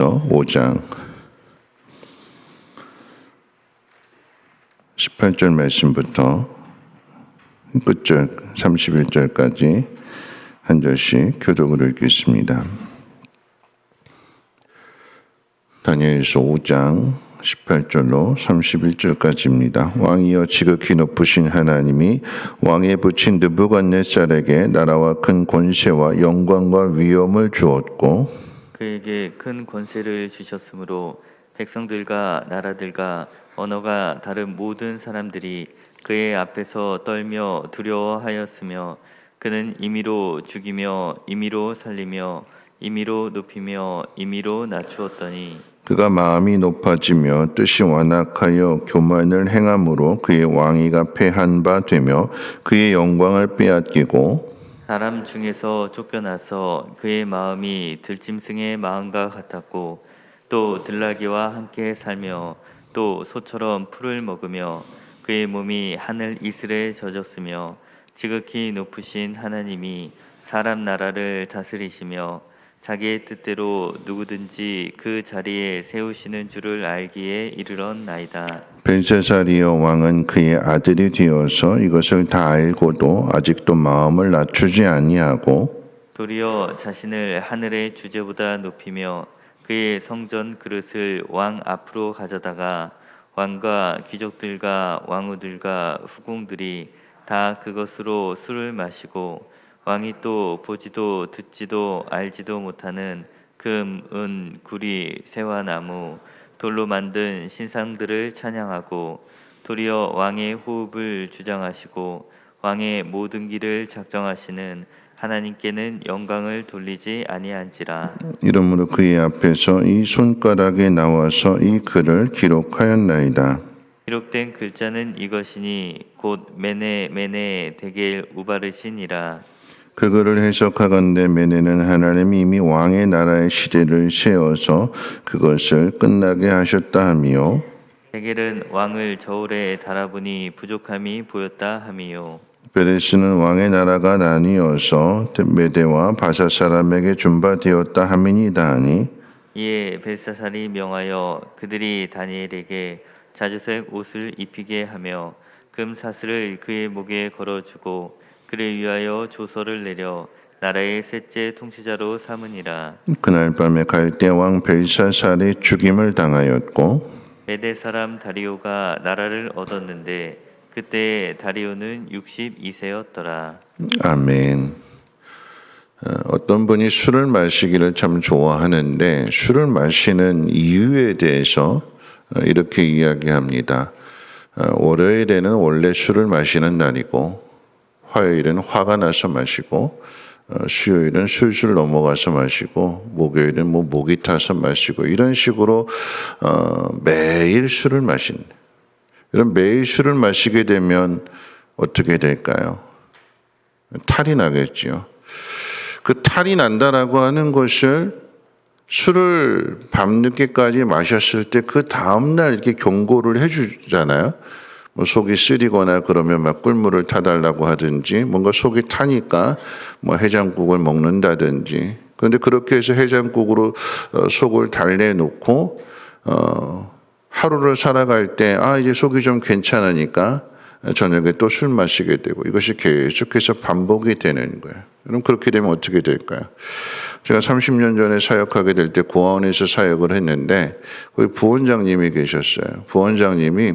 5장 18절 말씀부터 끝절 31절까지 한 절씩 교독으로 읽겠습니다. 다니엘서 5장 18절로 31절까지입니다. 왕이여 지극히 높으신 하나님이 왕에 붙인 느부갓네살에게 나라와 큰 권세와 영광과 위엄을 주었고 그에게 큰 권세를 주셨으므로 백성들과 나라들과 언어가 다른 모든 사람들이 그의 앞에서 떨며 두려워하였으며 그는 임의로 죽이며 임의로 살리며 임의로 높이며 임의로 낮추었더니 그가 마음이 높아지며 뜻이 완악하여 교만을 행함으로 그의 왕위가 패한 바 되며 그의 영광을 빼앗기고 사람 중에서 쫓겨나서 그의 마음이 들짐승의 마음과 같았고 또 들나귀와 함께 살며 또 소처럼 풀을 먹으며 그의 몸이 하늘 이슬에 젖었으며 지극히 높으신 하나님이 사람 나라를 다스리시며 자기의 뜻대로 누구든지 그 자리에 세우시는 줄을 알기에 이르렀나이다. 벨사살이여 왕은 그의 아들이 되어서 이것을 다 알고도 아직도 마음을 낮추지 아니하고 도리어 자신을 하늘의 주제보다 높이며 그의 성전 그릇을 왕 앞으로 가져다가 왕과 귀족들과 왕후들과 후궁들이 다 그것으로 술을 마시고 왕이 또 보지도 듣지도 알지도 못하는 금, 은, 구리, 새와 나무, 돌로 만든 신상들을 찬양하고 도리어 왕의 호흡을 주장하시고 왕의 모든 길을 작정하시는 하나님께는 영광을 돌리지 아니한지라. 이러므로 그의 앞에서 이 손가락에 나와서 이 글을 기록하였나이다. 기록된 글자는 이것이니 곧 메네 데겔 우바르신이라. 그 글을 해석하건대 메네는 하나님이 이미 왕의 나라의 시대를 세워서 그것을 끝나게 하셨다 하며 데겔은 왕을 저울에 달아보니 부족함이 보였다 하미요. 베레스는 왕의 나라가 나뉘어서 메대와 바사 사람에게 준바되었다 함이니이다 하니 이에 벨사살이 명하여 그들이 다니엘에게 자주색 옷을 입히게 하며 금사슬을 그의 목에 걸어주고 그를 위하여 조서를 내려 나라의 셋째 통치자로 삼으니라. 그날 밤에 갈대 왕 벨사살이 죽임을 당하였고 메대 사람 다리오가 나라를 얻었는데 그때 다리오는 62세였더라. 아멘. 어떤 분이 술을 마시기를 참 좋아하는데 술을 마시는 이유에 대해서 이렇게 이야기합니다. 월요일에는 원래 술을 마시는 날이고 화요일은 화가 나서 마시고 수요일은 술술 넘어가서 마시고 목요일은 목이 타서 마시고 이런 식으로 매일 술을 마신다. 이런 매일 술을 마시게 되면 어떻게 될까요? 탈이 나겠지요. 그 탈이 난다라고 하는 것을 술을 밤늦게까지 마셨을 때 그 다음날 이렇게 경고를 해주잖아요. 뭐 속이 쓰리거나 그러면 막 꿀물을 타달라고 하든지 뭔가 속이 타니까 뭐 해장국을 먹는다든지. 그런데 그렇게 해서 해장국으로 속을 달래놓고 하루를 살아갈 때 이제 속이 좀 괜찮으니까 저녁에 또 술 마시게 되고 이것이 계속해서 반복이 되는 거예요. 그럼 그렇게 되면 어떻게 될까요? 제가 30년 전에 사역하게 될 때 고아원에서 사역을 했는데 거기 부원장님이 계셨어요. 부원장님이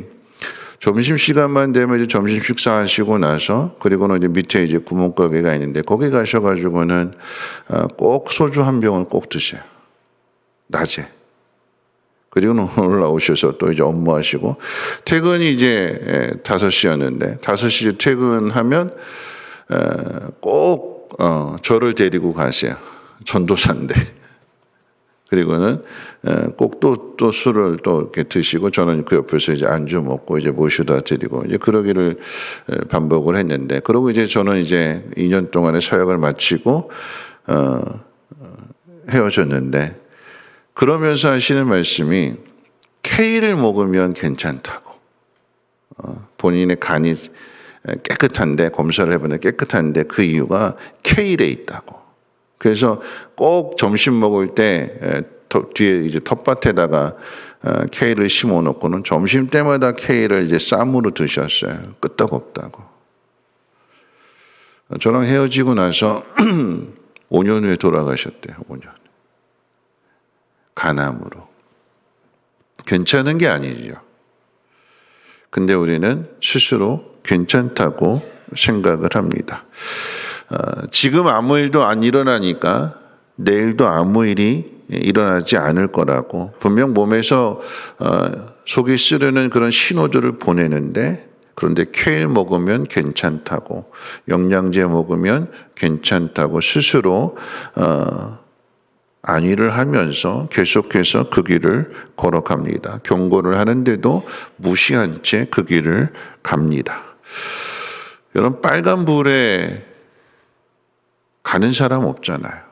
점심시간만 되면 이제 점심 식사하시고 나서 그리고는 이제 밑에 이제 구멍가게가 있는데 거기 가셔가지고는 꼭 소주 한 병을 꼭 드세요. 낮에. 그리고는 올라오셔서 또 이제 업무하시고 퇴근이 이제 5시였는데 5시에 퇴근하면 꼭 저를 데리고 가세요. 전도사인데. 그리고는 꼭 또 술을 또 이렇게 드시고 저는 그 옆에서 이제 안주 먹고 이제 모셔다 드리고 이제 그러기를 반복을 했는데 그러고 이제 저는 이제 2년 동안의 사역을 마치고 헤어졌는데 그러면서 하시는 말씀이 K를 먹으면 괜찮다고. 본인의 간이 깨끗한데 검사를 해보는데 깨끗한데 그 이유가 K에 있다고. 그래서 꼭 점심 먹을 때 뒤에 이제 텃밭에다가 케일을 심어 놓고는 점심 때마다 케일을 이제 쌈으로 드셨어요. 끄떡없다고. 저랑 헤어지고 나서 5년 후에 돌아가셨대요. 5년. 간암으로. 괜찮은 게 아니죠. 근데 우리는 스스로 괜찮다고 생각을 합니다. 지금 아무 일도 안 일어나니까 내일도 아무 일이 일어나지 않을 거라고 분명 몸에서 속이 쓰르는 그런 신호들을 보내는데 그런데 케일 먹으면 괜찮다고 영양제 먹으면 괜찮다고 스스로 안위를 하면서 계속해서 그 길을 걸어갑니다. 경고를 하는데도 무시한 채 그 길을 갑니다. 여러분 빨간불에 가는 사람 없잖아요.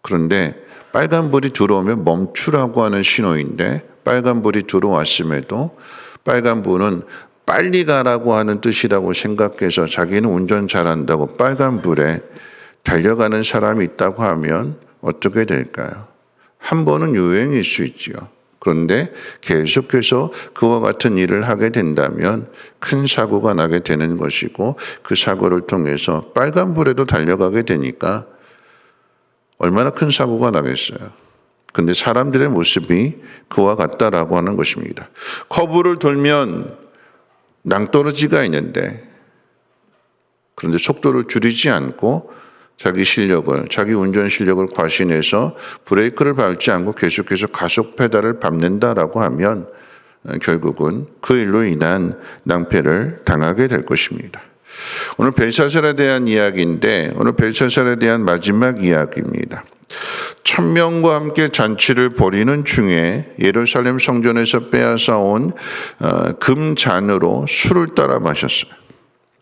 그런데 빨간불이 들어오면 멈추라고 하는 신호인데 빨간불이 들어왔음에도 빨간불은 빨리 가라고 하는 뜻이라고 생각해서 자기는 운전 잘한다고 빨간불에 달려가는 사람이 있다고 하면 어떻게 될까요? 한 번은 유행일 수 있지요. 그런데 계속해서 그와 같은 일을 하게 된다면 큰 사고가 나게 되는 것이고 그 사고를 통해서 빨간불에도 달려가게 되니까 얼마나 큰 사고가 나겠어요. 근데 사람들의 모습이 그와 같다라고 하는 것입니다. 커브를 돌면 낭떠러지가 있는데 그런데 속도를 줄이지 않고 자기 운전 실력을 과신해서 브레이크를 밟지 않고 계속해서 가속 페달을 밟는다라고 하면 결국은 그 일로 인한 낭패를 당하게 될 것입니다. 오늘 벨사살에 대한 이야기인데 오늘 벨사살에 대한 마지막 이야기입니다. 1000명과 함께 잔치를 벌이는 중에 예루살렘 성전에서 빼앗아 온 금잔으로 술을 따라 마셨어요.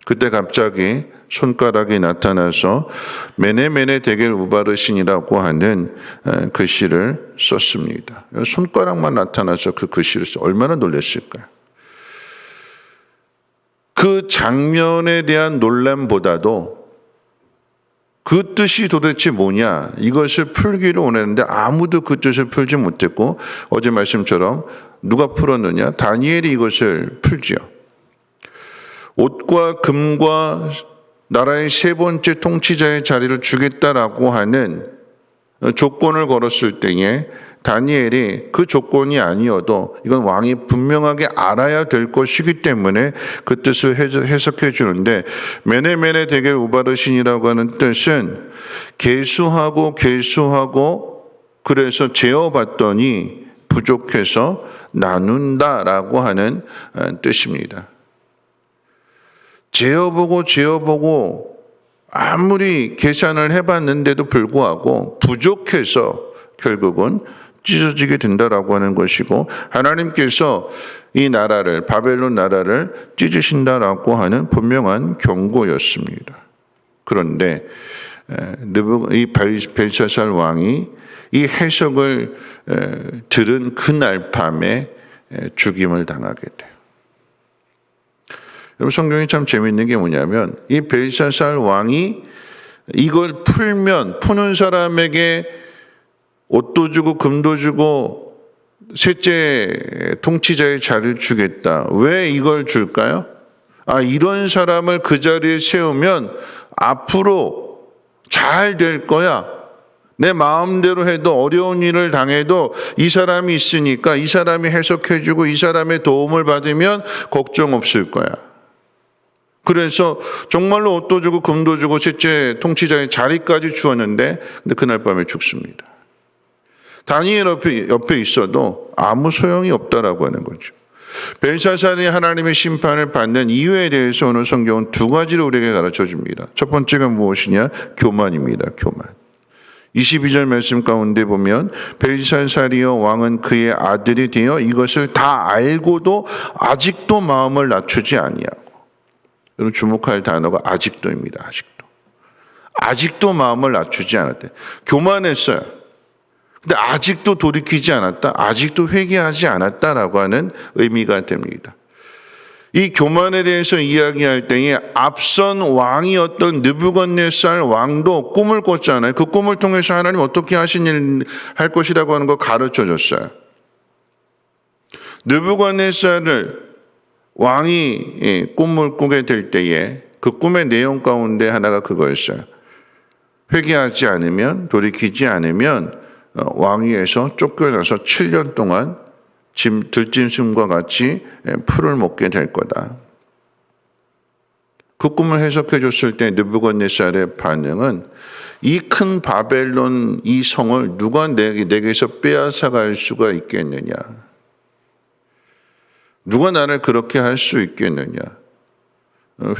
그때 갑자기 손가락이 나타나서 메네메네 데겔 우바르신이라고 하는 글씨를 썼습니다. 손가락만 나타나서 그 글씨를 써 얼마나 놀랐을까요? 그 장면에 대한 놀람보다도 그 뜻이 도대체 뭐냐 이것을 풀기를 원했는데 아무도 그 뜻을 풀지 못했고 어제 말씀처럼 누가 풀었느냐? 다니엘이 이것을 풀지요. 옷과 금과 나라의 세 번째 통치자의 자리를 주겠다라고 하는 조건을 걸었을 때에 다니엘이 그 조건이 아니어도 이건 왕이 분명하게 알아야 될 것이기 때문에 그 뜻을 해석해 주는데 메네메네 데겔 우바르신이라고 하는 뜻은 계수하고 그래서 재어봤더니 부족해서 나눈다라고 하는 뜻입니다. 재어보고 아무리 계산을 해봤는데도 불구하고 부족해서 결국은 찢어지게 된다라고 하는 것이고 하나님께서 이 나라를 바벨론 나라를 찢으신다라고 하는 분명한 경고였습니다. 그런데 이 벨사살 왕이 이 해석을 들은 그날 밤에 죽임을 당하게 돼요. 여러분 성경이 참 재미있는 게 뭐냐면 이 벨사살 왕이 이걸 푸는 사람에게 옷도 주고 금도 주고 셋째 통치자의 자리를 주겠다. 왜 이걸 줄까요? 이런 사람을 그 자리에 세우면 앞으로 잘 될 거야. 내 마음대로 해도 어려운 일을 당해도 이 사람이 있으니까 이 사람이 해석해주고 이 사람의 도움을 받으면 걱정 없을 거야. 그래서 정말로 옷도 주고 금도 주고 셋째 통치자의 자리까지 주었는데 근데 그날 밤에 죽습니다. 다니엘 옆에 있어도 아무 소용이 없다라고 하는 거죠. 벨사살이 하나님의 심판을 받는 이유에 대해서 오늘 성경은 두 가지를 우리에게 가르쳐 줍니다. 첫 번째가 무엇이냐? 교만입니다. 교만. 22절 말씀 가운데 보면 벨사살이여 왕은 그의 아들이 되어 이것을 다 알고도 아직도 마음을 낮추지 아니하고. 여러분 주목할 단어가 아직도입니다. 아직도 마음을 낮추지 않았대. 교만했어요. 근데 아직도 돌이키지 않았다. 아직도 회개하지 않았다라고 하는 의미가 됩니다. 이 교만에 대해서 이야기할 때에 앞선 왕이었던 느부갓네살 왕도 꿈을 꿨잖아요. 그 꿈을 통해서 하나님 어떻게 하신 일 할 것이라고 하는 걸 가르쳐 줬어요. 느부갓네살을 왕이 꿈을 꾸게 될 때에 그 꿈의 내용 가운데 하나가 그거였어요. 회개하지 않으면, 돌이키지 않으면 왕위에서 쫓겨나서 7년 동안 들짐승과 같이 풀을 먹게 될 거다. 그 꿈을 해석해 줬을 때 느부갓네살의 반응은 이 큰 바벨론 이 성을 누가 내게서 빼앗아갈 수가 있겠느냐. 누가 나를 그렇게 할 수 있겠느냐.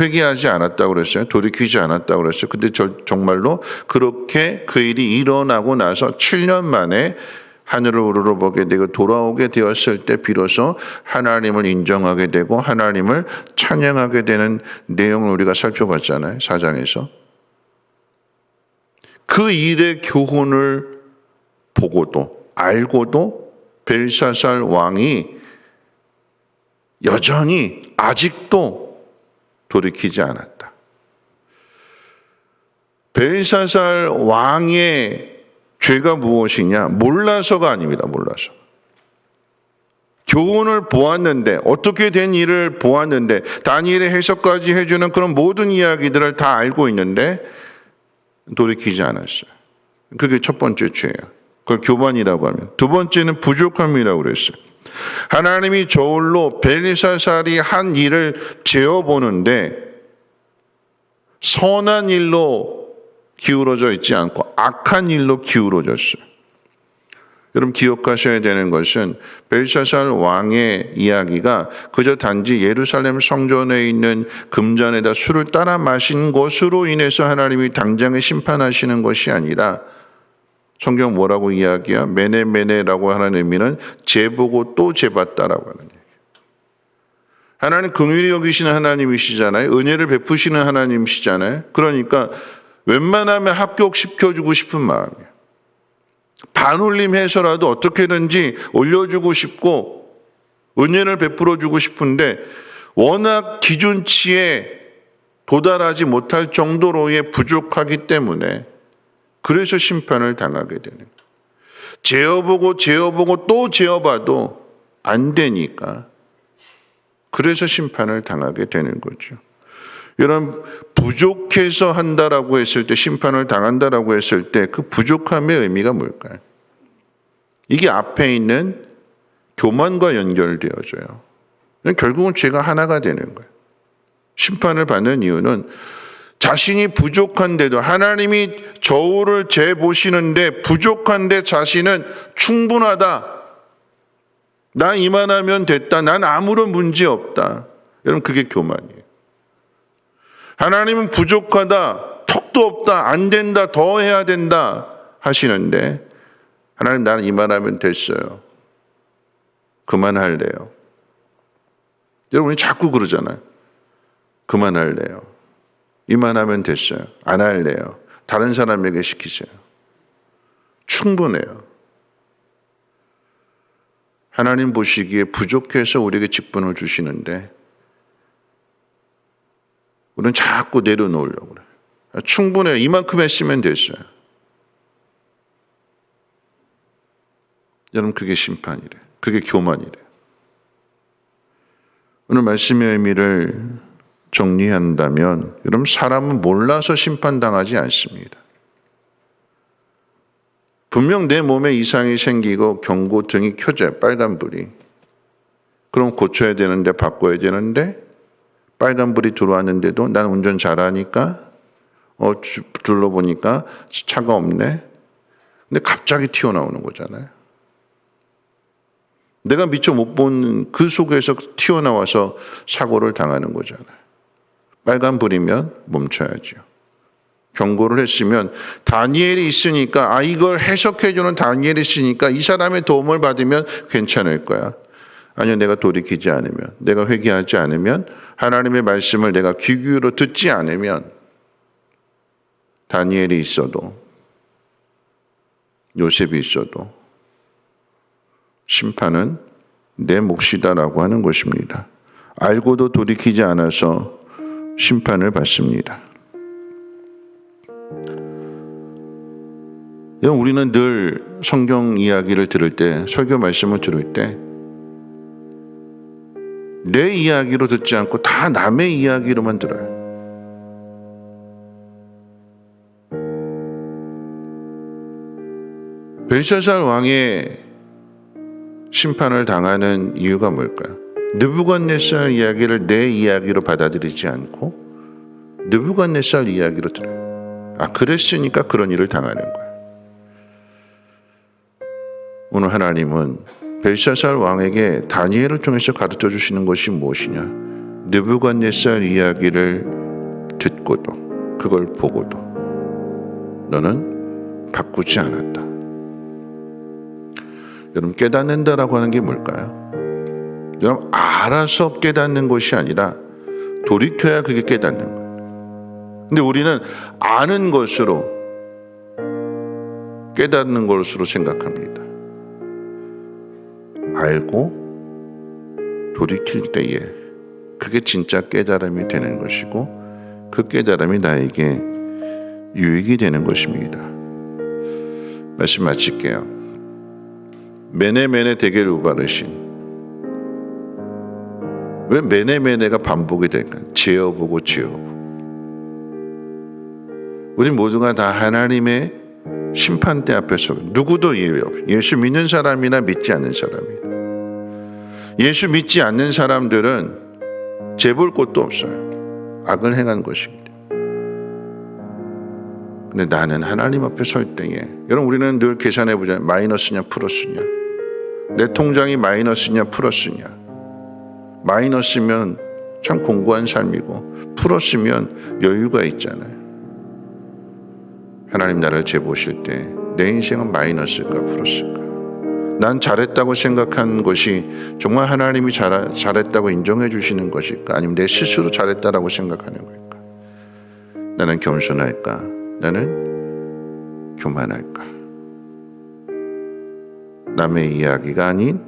회개하지 않았다고 그랬어요. 돌이키지 않았다고 그랬어요. 근데 정말로 그렇게 그 일이 일어나고 나서 7년 만에 하늘을 우러러보게 되고 돌아오게 되었을 때 비로소 하나님을 인정하게 되고 하나님을 찬양하게 되는 내용을 우리가 살펴봤잖아요. 4장에서. 그 일의 교훈을 보고도 알고도 벨사살 왕이 여전히 아직도 돌이키지 않았다. 벨사살 왕의 죄가 무엇이냐? 몰라서가 아닙니다. 몰라서. 교훈을 보았는데 어떻게 된 일을 보았는데 다니엘의 해석까지 해주는 그런 모든 이야기들을 다 알고 있는데 돌이키지 않았어요. 그게 첫 번째 죄예요. 그걸 교만이라고 하면. 두 번째는 부족함이라고 그랬어요. 하나님이 저울로 벨사살이 한 일을 재어보는데 선한 일로 기울어져 있지 않고 악한 일로 기울어졌어요. 여러분 기억하셔야 되는 것은 벨사살 왕의 이야기가 그저 단지 예루살렘 성전에 있는 금잔에다 술을 따라 마신 것으로 인해서 하나님이 당장에 심판하시는 것이 아니라 성경 뭐라고 이야기야? 메네메네라고 하는 의미는 재보고 또 재봤다라고 하는 얘기예요. 하나님 긍휼히 여기시는 하나님이시잖아요. 은혜를 베푸시는 하나님이시잖아요. 그러니까 웬만하면 합격시켜주고 싶은 마음이에요. 반올림해서라도 어떻게든지 올려주고 싶고 은혜를 베풀어주고 싶은데 워낙 기준치에 도달하지 못할 정도로의 부족하기 때문에 그래서 심판을 당하게 되는 거예요. 재어보고 또 재어봐도 안 되니까 그래서 심판을 당하게 되는 거죠. 여러분 부족해서 한다라고 했을 때 심판을 당한다라고 했을 때 그 부족함의 의미가 뭘까요? 이게 앞에 있는 교만과 연결되어져요. 결국은 죄가 하나가 되는 거예요. 심판을 받는 이유는 자신이 부족한데도 하나님이 저울을 재보시는데 부족한데 자신은 충분하다. 난 이만하면 됐다. 난 아무런 문제 없다. 여러분 그게 교만이에요. 하나님은 부족하다, 턱도 없다, 안 된다, 더 해야 된다 하시는데 하나님 나는 이만하면 됐어요. 그만할래요. 여러분이 자꾸 그러잖아요. 그만할래요. 이만하면 됐어요. 안 할래요. 다른 사람에게 시키세요. 충분해요. 하나님 보시기에 부족해서 우리에게 직분을 주시는데 우리는 자꾸 내려놓으려고 그래요. 충분해요. 이만큼 했으면 됐어요. 여러분 그게 심판이래. 그게 교만이래. 오늘 말씀의 의미를 정리한다면 여러분 사람은 몰라서 심판당하지 않습니다. 분명 내 몸에 이상이 생기고 경고등이 켜져요. 빨간불이. 그럼 고쳐야 되는데 바꿔야 되는데 빨간불이 들어왔는데도 난 운전 잘하니까 둘러보니까 차가 없네. 근데 갑자기 튀어나오는 거잖아요. 내가 미처 못 본 그 속에서 튀어나와서 사고를 당하는 거잖아요. 빨간불이면 멈춰야죠. 경고를 했으면 다니엘이 있으니까 이걸 해석해주는 다니엘이 있으니까 이 사람의 도움을 받으면 괜찮을 거야. 아니요, 내가 돌이키지 않으면, 내가 회개하지 않으면, 하나님의 말씀을 내가 귀 기울여 듣지 않으면 다니엘이 있어도 요셉이 있어도 심판은 내 몫이다라고 하는 것입니다. 알고도 돌이키지 않아서 심판을 받습니다. 우리는 늘 성경 이야기를 들을 때, 설교 말씀을 들을 때 내 이야기로 듣지 않고 다 남의 이야기로만 들어요. 벨사살 왕의 심판을 당하는 이유가 뭘까요? 느부갓네살 이야기를 내 이야기로 받아들이지 않고 느부갓네살 이야기로 들어요. 그랬으니까 그런 일을 당하는 거예요. 오늘 하나님은 벨사살 왕에게 다니엘을 통해서 가르쳐 주시는 것이 무엇이냐? 느부갓네살 이야기를 듣고도 그걸 보고도 너는 바꾸지 않았다. 여러분, 깨닫는다라고 하는 게 뭘까요? 여러분, 알아서 깨닫는 것이 아니라 돌이켜야 그게 깨닫는 거예요. 근데 우리는 아는 것으로 깨닫는 것으로 생각합니다. 알고 돌이킬 때에 그게 진짜 깨달음이 되는 것이고 그 깨달음이 나에게 유익이 되는 것입니다. 말씀 마칠게요. 메네메네 대개를 우바르신, 왜 메네메네가 반복이 될까요? 지어보고 지어보고. 우리 모두가 다 하나님의 심판대 앞에서 누구도 예외 없이, 예수 믿는 사람이나 믿지 않는 사람이나, 예수 믿지 않는 사람들은 재볼 곳도 없어요. 악을 행한 것입니다. 근데 나는 하나님 앞에 설 때에, 여러분, 우리는 늘 계산해 보자. 마이너스냐 플러스냐, 내 통장이 마이너스냐 플러스냐. 마이너스면 참 공고한 삶이고 플러스면 여유가 있잖아요. 하나님 나를 재보실 때 내 인생은 마이너스일까 플러스일까? 난 잘했다고 생각한 것이 정말 하나님이 잘했다고 인정해 주시는 것일까? 아니면 내 스스로 잘했다라고 생각하는 걸까? 나는 겸손할까? 나는 교만할까? 남의 이야기가 아닌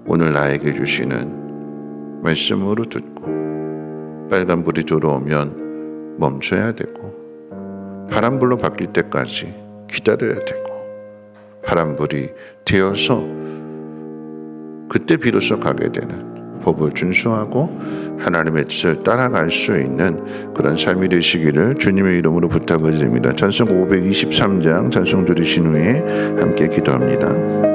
오늘 나에게 주시는 말씀으로 듣고, 빨간불이 들어오면 멈춰야 되고 파란불로 바뀔 때까지 기다려야 되고, 파란불이 되어서 그때 비로소 가게 되는, 법을 준수하고 하나님의 뜻을 따라갈 수 있는 그런 삶이 되시기를 주님의 이름으로 부탁을 드립니다. 찬송 523장 찬송 들으신 후에 함께 기도합니다.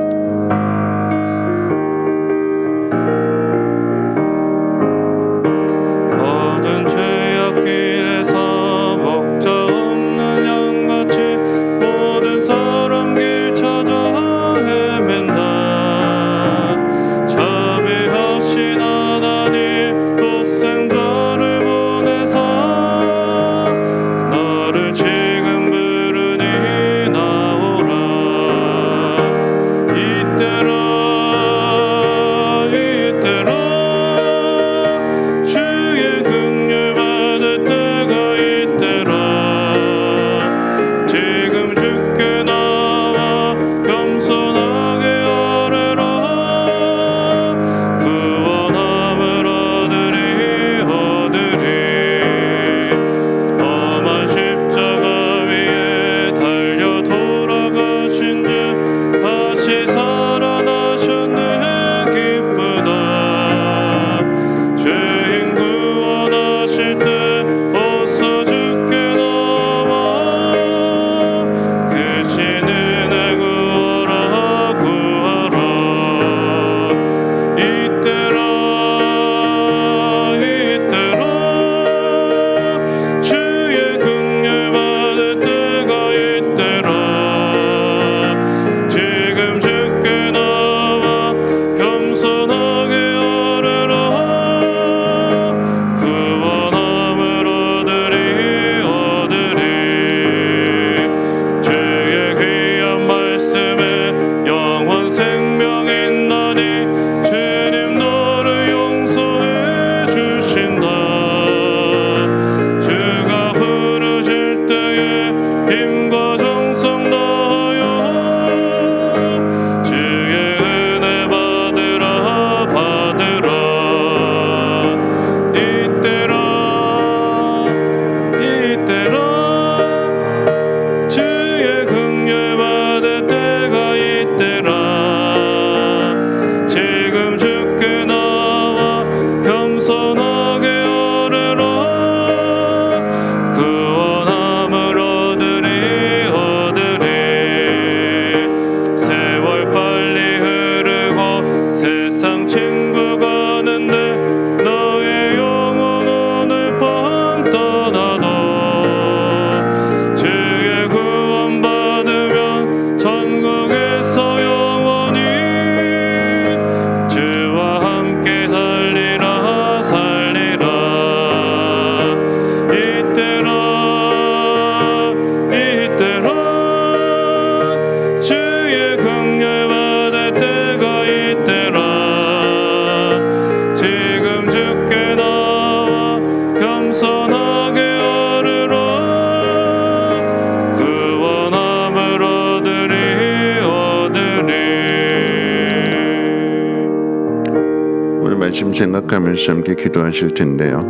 말씀 생각하면서 함께 기도하실 텐데요.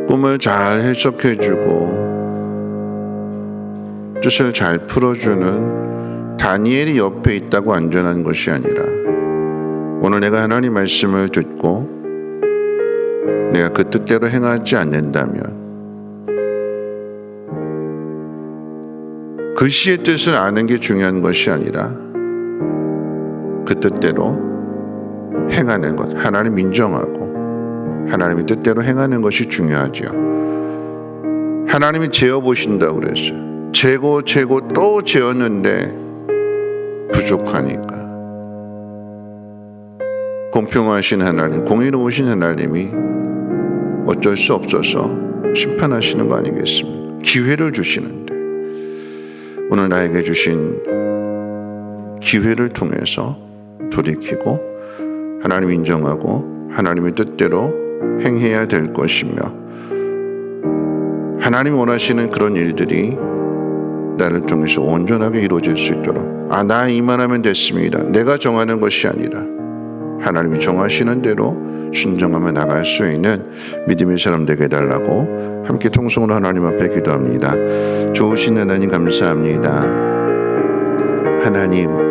꿈을 잘 해석해주고 뜻을 잘 풀어주는 다니엘이 옆에 있다고 안전한 것이 아니라 오늘 내가 하나님 말씀을 듣고 내가 그 뜻대로 행하지 않는다면 글씨의 뜻을 아는 게 중요한 것이 아니라 그 뜻대로 행하는 것, 하나님 인정하고 하나님의 뜻대로 행하는 것이 중요하지요. 하나님이 재어보신다고 그랬어요. 재고 또 재었는데 부족하니까. 공평하신 하나님, 공의로우신 하나님이 어쩔 수 없어서 심판하시는 거 아니겠습니까? 기회를 주시는데 오늘 나에게 주신 기회를 통해서 돌이키고 하나님 인정하고 하나님의 뜻대로 행해야 될 것이며 하나님이 원하시는 그런 일들이 나를 통해서 온전하게 이루어질 수 있도록 나 이만하면 됐습니다. 내가 정하는 것이 아니라 하나님이 정하시는 대로 순종하며 나갈 수 있는 믿음의 사람 되게 해달라고 함께 통성으로 하나님 앞에 기도합니다. 좋으신 하나님 감사합니다. 하나님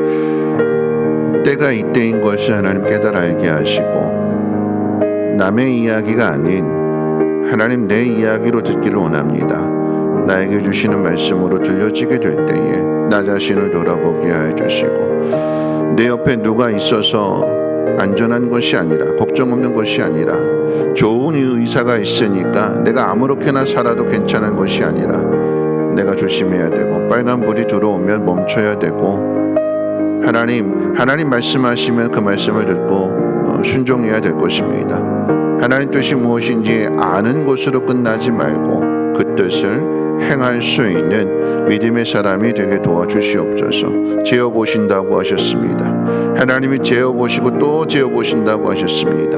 때가 이때인 것을 하나님 깨달아 알게 하시고 남의 이야기가 아닌 하나님 내 이야기로 듣기를 원합니다. 나에게 주시는 말씀으로 들려지게 될 때에 나 자신을 돌아보게 하여 주시고 내 옆에 누가 있어서 안전한 것이 아니라 걱정 없는 것이 아니라 좋은 의사가 있으니까 내가 아무렇게나 살아도 괜찮은 것이 아니라 내가 조심해야 되고 빨간불이 들어오면 멈춰야 되고 하나님 말씀하시면 그 말씀을 듣고 순종해야 될 것입니다. 하나님 뜻이 무엇인지 아는 것으로 끝나지 말고 그 뜻을 행할 수 있는 믿음의 사람이 되게 도와주시옵소서. 재어보신다고 하셨습니다. 하나님이 재어보시고 또 재어보신다고 하셨습니다.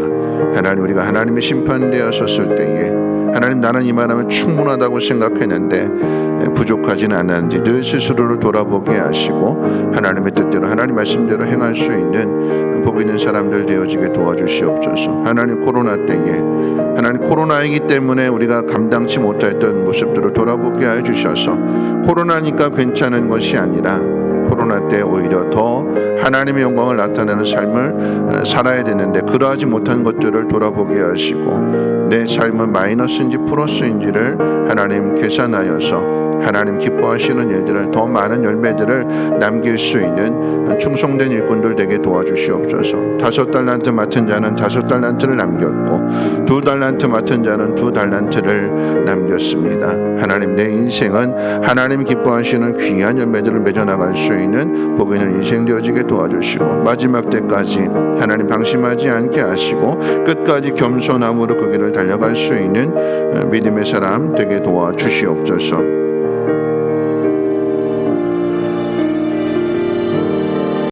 하나님 우리가 하나님의 심판되어 섰을 때에 하나님 나는 이만하면 충분하다고 생각했는데 부족하지는 않았는지 늘 스스로를 돌아보게 하시고 하나님의 뜻대로 하나님 말씀대로 행할 수 있는 복 있는 사람들 되어지게 도와주시옵소서. 하나님 코로나 때에 하나님 코로나이기 때문에 우리가 감당치 못했던 모습들을 돌아보게 하여 주셔서 코로나니까 괜찮은 것이 아니라 코로나 때 오히려 더 하나님의 영광을 나타내는 삶을 살아야 되는데 그러하지 못한 것들을 돌아보게 하시고 내 삶은 마이너스인지 플러스인지를 하나님 계산하여서 하나님 기뻐하시는 일들을 더 많은 열매들을 남길 수 있는 충성된 일꾼들 되게 도와주시옵소서. 5달란트 맡은 자는 5달란트를 남겼고 2달란트 맡은 자는 2달란트를 남겼습니다. 하나님 내 인생은 하나님 기뻐하시는 귀한 열매들을 맺어나갈 수 있는 복 있는 인생 되어지게 도와주시고 마지막 때까지 하나님 방심하지 않게 하시고 끝까지 겸손함으로 그 길을 달려갈 수 있는 믿음의 사람 되게 도와주시옵소서.